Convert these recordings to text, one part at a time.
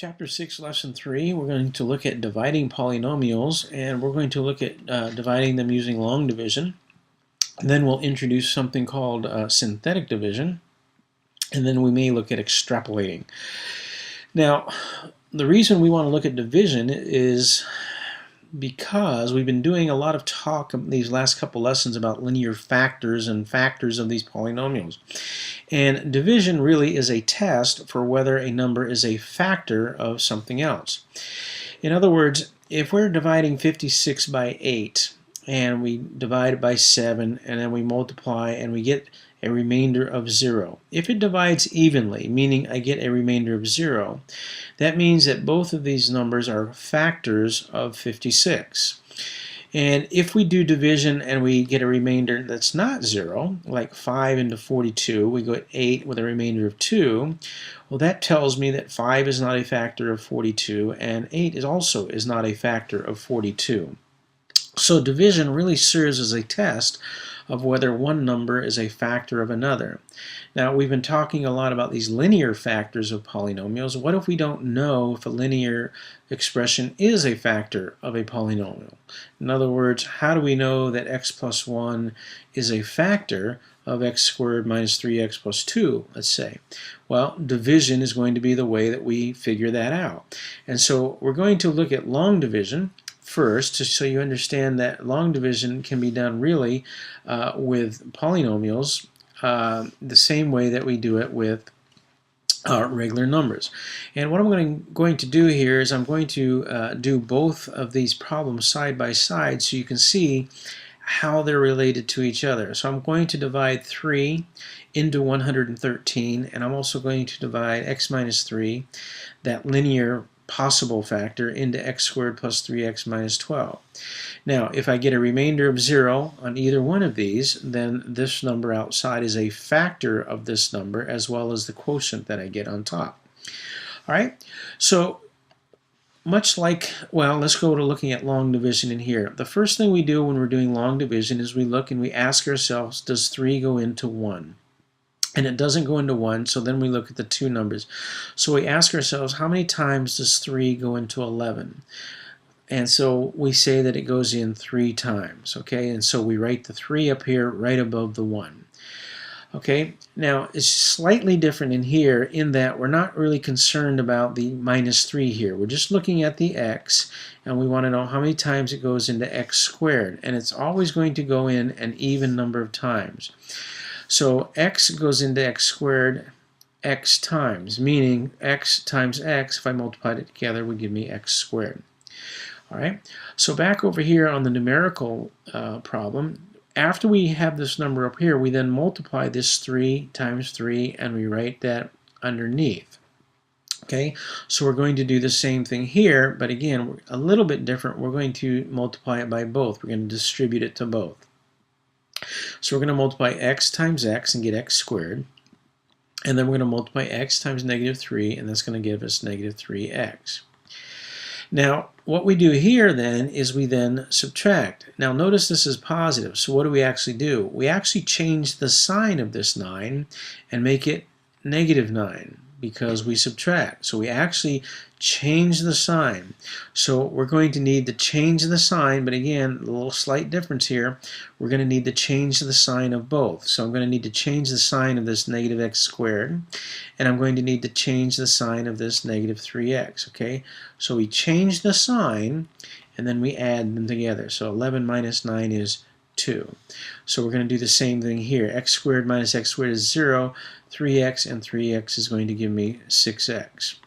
Chapter 6, Lesson 3, we're going to look at dividing polynomials, and we're going to look at dividing them using long division. And then we'll introduce something called synthetic division, and then we may look at extrapolating. Now, the reason we want to look at division is because we've been doing a lot of talk these last couple lessons about linear factors and factors of these polynomials. And division really is a test for whether a number is a factor of something else. In other words, if we're dividing 56 by 8 and we divide it by 7 and then we multiply and we get a remainder of 0. If it divides evenly, meaning I get a remainder of 0, that means that both of these numbers are factors of 56. And if we do division and we get a remainder that's not 0, like 5 into 42, we get 8 with a remainder of 2, well, that tells me that 5 is not a factor of 42 and 8 is not a factor of 42. So division really serves as a test of whether one number is a factor of another. Now, we've been talking a lot about these linear factors of polynomials. What if we don't know if a linear expression is a factor of a polynomial? In other words, how do we know that x plus 1 is a factor of x squared minus 3x plus 2, let's say? Well, division is going to be the way that we figure that out. And so we're going to look at long division first, just so you understand that long division can be done really with polynomials the same way that we do it with regular numbers. And what I'm going to do here is I'm going to do both of these problems side by side so you can see how they're related to each other. So I'm going to divide 3 into 113, and I'm also going to divide x minus 3, that linear possible factor, into x squared plus 3x minus 12. Now, if I get a remainder of 0 on either one of these, then this number outside is a factor of this number as well as the quotient that I get on top. All right, so much like, well, let's go to looking at long division in here. The first thing we do when we're doing long division is we look and we ask ourselves, does 3 go into 1? And it doesn't go into 1, so then we look at the two numbers. So we ask ourselves, how many times does 3 go into 11? And so we say that it goes in 3 times, okay? And so we write the 3 up here right above the 1. Okay, now it's slightly different in here in that we're not really concerned about the minus 3 here. We're just looking at the x, and we want to know how many times it goes into x squared. And it's always going to go in an even number of times. So x goes into x squared x times, meaning x times x, if I multiplied it together, would give me x squared. All right, so back over here on the numerical problem, after we have this number up here, we then multiply this 3 times 3, and we write that underneath. Okay, so we're going to do the same thing here, but again, we're a little bit different. We're going to multiply it by both. We're going to distribute it to both. So we're going to multiply x times x and get x squared. And then we're going to multiply x times negative 3, and that's going to give us negative 3x. Now, what we do here then is we then subtract. Now, notice this is positive. So what do we actually do? We actually change the sign of this 9 and make it negative 9 because we subtract. So we actually change the sign. So we're going to need to change the sign, but again, a little slight difference here. We're going to need to change the sign of both. So I'm going to need to change the sign of this negative x squared, and I'm going to need to change the sign of this negative 3x, okay? So we change the sign, and then we add them together. So 11 minus 9 is 2. So we're going to do the same thing here. X squared minus x squared is 0. 3x and 3x is going to give me 6x.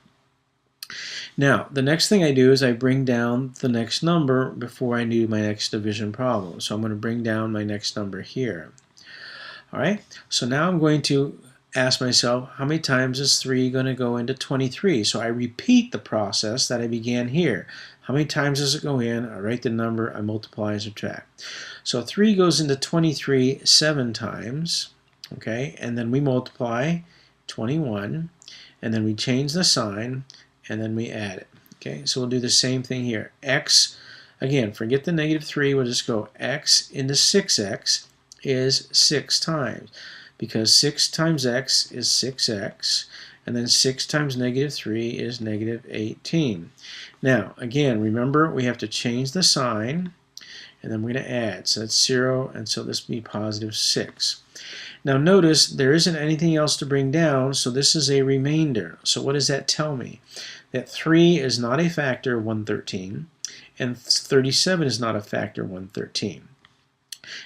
Now, the next thing I do is I bring down the next number before I do my next division problem. So I'm going to bring down my next number here. All right, so now I'm going to ask myself, how many times is 3 going to go into 23? So I repeat the process that I began here. How many times does it go in? I write the number, I multiply and subtract. So 3 goes into 23 7 times, okay, and then we multiply 21, and then we change the sign, and then we add it. Okay, so we'll do the same thing here. X, again, forget the negative 3, we'll just go x into 6x is 6 times, because 6 times x is 6x, and then 6 times negative 3 is negative 18. Now, again, remember we have to change the sign, and then we're going to add. So that's 0, and so this will be positive 6. Now notice there isn't anything else to bring down, so this is a remainder. So what does that tell me? That 3 is not a factor of 113, and 37 is not a factor of 113.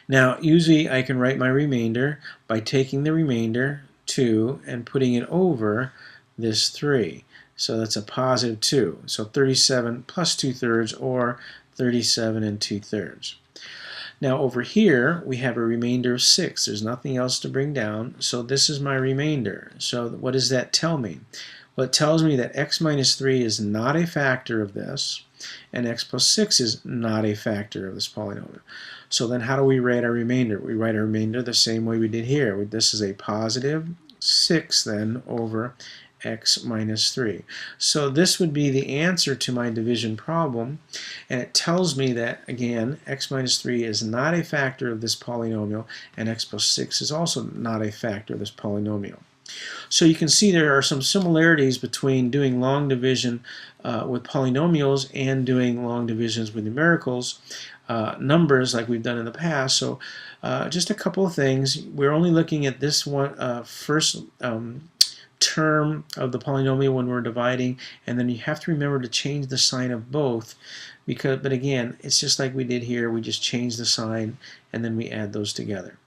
Now, usually I can write my remainder by taking the remainder, 2, and putting it over this 3. So that's a positive 2. So 37 plus 2/3, or 37 and 2/3. Now over here we have a remainder of 6. There's nothing else to bring down, so this is my remainder. So what does that tell me? Well, it tells me that x minus 3 is not a factor of this, and x plus 6 is not a factor of this polynomial. So then how do we write our remainder? We write our remainder the same way we did here. This is a positive 6 then over x minus 3. So this would be the answer to my division problem, and it tells me that, again, x minus 3 is not a factor of this polynomial, and x plus 6 is also not a factor of this polynomial. So you can see there are some similarities between doing long division with polynomials and doing long divisions with numericals, numbers like we've done in the past. So just a couple of things. We're only looking at this one first term of the polynomial when we're dividing, and then you have to remember to change the sign of both, but again, it's just like we did here. We just change the sign and then we add those together.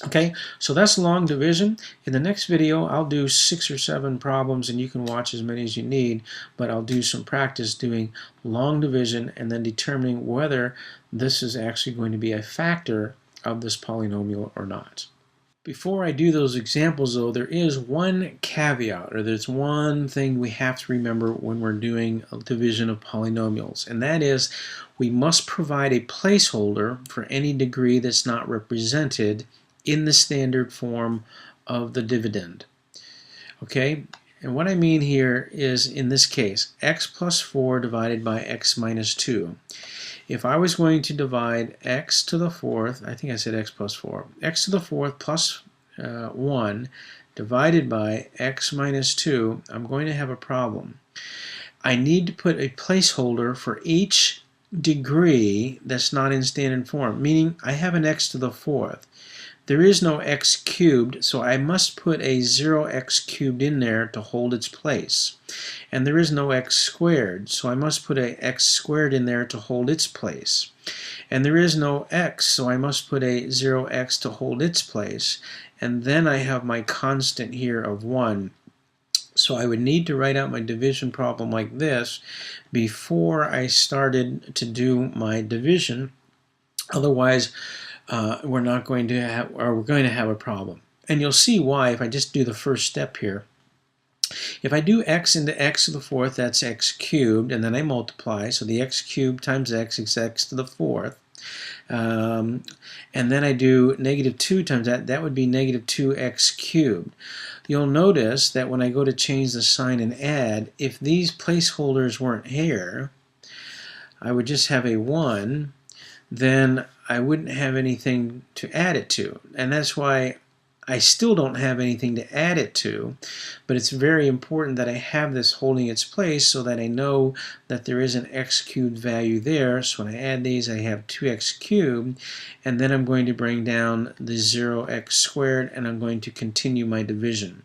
Okay, so that's long division. In the next video, I'll do 6 or 7 problems, and you can watch as many as you need, but I'll do some practice doing long division and then determining whether this is actually going to be a factor of this polynomial or not. Before I do those examples, though, there is one caveat, or there's one thing we have to remember when we're doing a division of polynomials, and that is we must provide a placeholder for any degree that's not represented in the standard form of the dividend. Okay, and what I mean here is, in this case, x plus 4 divided by x minus 2. If I was going to divide x to the 4th, I think I said x plus 4, x to the 4th plus 1 divided by x minus 2, I'm going to have a problem. I need to put a placeholder for each degree that's not in standard form, meaning I have an x to the 4th. There is no x cubed, so I must put a 0x cubed in there to hold its place. And there is no x squared, so I must put a x squared in there to hold its place. And there is no x, so I must put a 0x to hold its place. And then I have my constant here of 1. So I would need to write out my division problem like this before I started to do my division. Otherwise, we're going to have a problem. And you'll see why if I just do the first step here. If I do x into x to the 4th, that's x cubed, and then I multiply, so the x cubed times x is x to the 4th. And then I do negative 2 times that would be negative 2x cubed. You'll notice that when I go to change the sign and add, if these placeholders weren't here, I would just have a 1, then I wouldn't have anything to add it to. And that's why I still don't have anything to add it to, but it's very important that I have this holding its place so that I know that there is an x cubed value there. So when I add these, I have 2x cubed, and then I'm going to bring down the 0x squared, and I'm going to continue my division.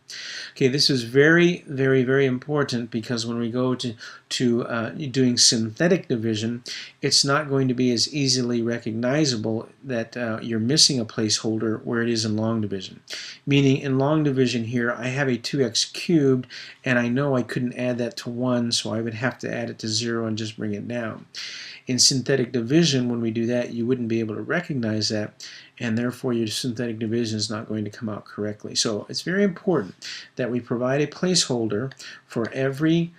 Okay, this is very, very, very important, because when we go to doing synthetic division, it's not going to be as easily recognizable that you're missing a placeholder where it is in long division. Meaning in long division here, I have a 2x cubed, and I know I couldn't add that to 1, so I would have to add it to 0 and just bring it down. In synthetic division, when we do that, you wouldn't be able to recognize that, and therefore your synthetic division is not going to come out correctly. So it's very important that we provide a placeholder for every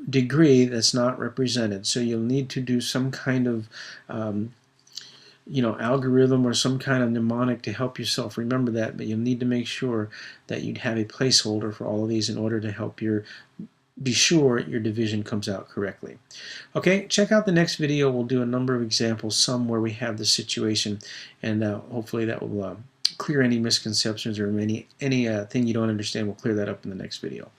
degree that's not represented. So you'll need to do some kind of algorithm or some kind of mnemonic to help yourself remember that, but you'll need to make sure that you'd have a placeholder for all of these in order to help be sure your division comes out correctly. Okay, check out the next video. We'll do a number of examples, some where we have the situation, and hopefully that will clear any misconceptions or any thing you don't understand. We'll clear that up in the next video.